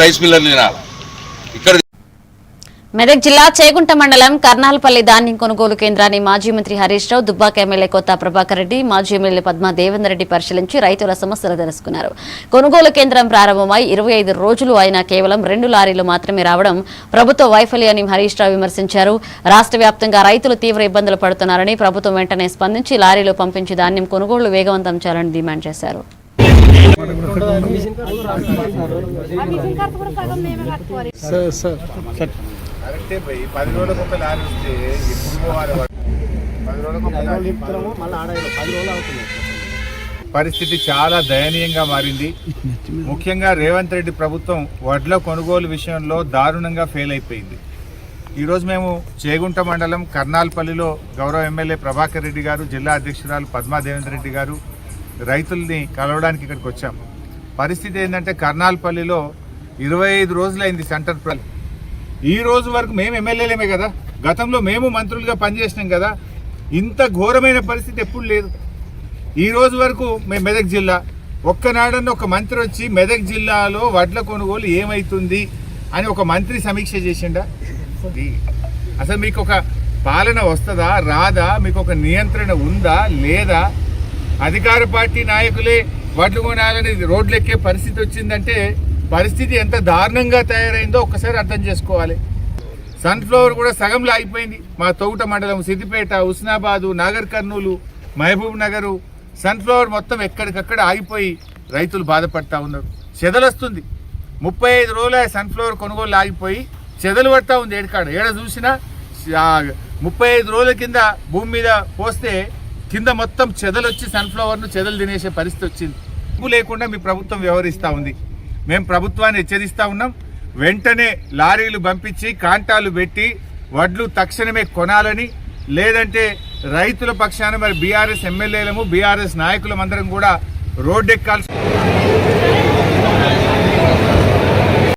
Rice మిల్లర్లు ఇక్కడ మెదక్ జిల్లా చేగుంట మండలం కర్నాల్పల్లి ధాన్యం కొనుగోలు కేంద్రాన్ని మాజీ మంత్రి హరీష్ రావు, దుబ్బాక ఎమ్మెల్యే కొత్త ప్రభాకర్ రెడ్డి, మాజీ ఎమ్మెల్యే పద్మా దేవేందర్ రెడ్డి పరిశీలించి రైతుల సమస్యలు తెలుసుకున్నారు. కొనుగోలు కేంద్రం ప్రారంభమై 25 రోజులు అయినా కేవలం 2 లారీలు మాత్రమే రావడం ప్రభుత్వ వైఫల్యాన్ని హరీష్ రావు విమర్శించారు. రాష్ట్ర వ్యాప్తంగా రైతులు తీవ్ర ఇబ్బందులు పడుతున్నారని, ప్రభుత్వం వెంటనే స్పందించి లారీలు పంపించి ధాన్యం కొనుగోళ్లు వేగవంతం చేయాలని డిమాండ్ చేశారు. కరెక్టే పోయి 10 రోజులకు ఒక లారీ వస్తే ఎప్పుడు పోవాలి? 10 రోజులకు ఒక లారీ పరిస్థితి చాలా దయనీయంగా మారింది. ముఖ్యంగా రేవంత్ రెడ్డి ప్రభుత్వం వడ్ల కొనుగోలు విషయంలో దారుణంగా ఫెయిల్ అయిపోయింది. ఈరోజు మేము చేగుంట మండలం కర్నాల్పల్లిలో గౌరవ ఎమ్మెల్యే ప్రభాకర్ రెడ్డి గారు, జిల్లా అధ్యక్షురాలు పద్మా దేవేందర్ రెడ్డి గారు రైతుల్ని కలవడానికి ఇక్కడికి వచ్చాం. పరిస్థితి ఏంటంటే కర్నాల్పల్లిలో 25 రోజులైంది సెంటర్. ఈ రోజు వరకు మేము ఎమ్మెల్యేలేమే కదా, గతంలో మేము మంత్రులుగా పనిచేసినాం కదా, ఇంత ఘోరమైన పరిస్థితి ఎప్పుడు లేదు. ఈ రోజు వరకు మేము మెదక్ జిల్లా ఒక్కనాడన్న ఒక మంత్రి వచ్చి మెదక్ జిల్లాలో వడ్ల కొనుగోలు ఏమవుతుంది అని ఒక మంత్రి సమీక్ష చేసిండా? అసలు మీకు ఒక పాలన వస్తుందా రాదా? మీకు ఒక నియంత్రణ ఉందా లేదా? అధికార పార్టీ నాయకులే వడ్లు కొనాలని రోడ్లెక్కే పరిస్థితి వచ్చిందంటే పరిస్థితి ఎంత దారుణంగా తయారైందో ఒక్కసారి అర్థం చేసుకోవాలి. సన్ఫ్లవర్ కూడా సగంలో అయిపోయింది. మా తొగుట మండలం, సిద్దిపేట, హుస్నాబాదు, నాగర్ కర్నూలు, మహబూబ్ నగరు సన్ఫ్లవర్ మొత్తం ఎక్కడికక్కడ ఆగిపోయి రైతులు బాధపడతా ఉన్నారు. చెదలు వస్తుంది. 35 రోజుల సన్ఫ్లవర్ కొనుగోలు ఆగిపోయి చెదలు పడతా ఉంది. ఏడ చూసినా 35 రోజుల కింద భూమి మీద పోస్తే కింద మొత్తం చెదలు వచ్చి సన్ఫ్లవర్ను చెదలు తినేసే పరిస్థితి వచ్చింది. ఉప్పు లేకుండా మీ ప్రభుత్వం వ్యవహరిస్తూ ఉంది. మేము ప్రభుత్వాన్ని హెచ్చరిస్తూ ఉన్నాం. వెంటనే లారీలు పంపించి కాంటాలు పెట్టి వడ్లు తక్షణమే కొనాలని, లేదంటే రైతుల పక్షాన మరి బీఆర్ఎస్ ఎమ్మెల్యేలము బీఆర్ఎస్ నాయకులమందరం కూడా రోడ్డెక్కాల్సి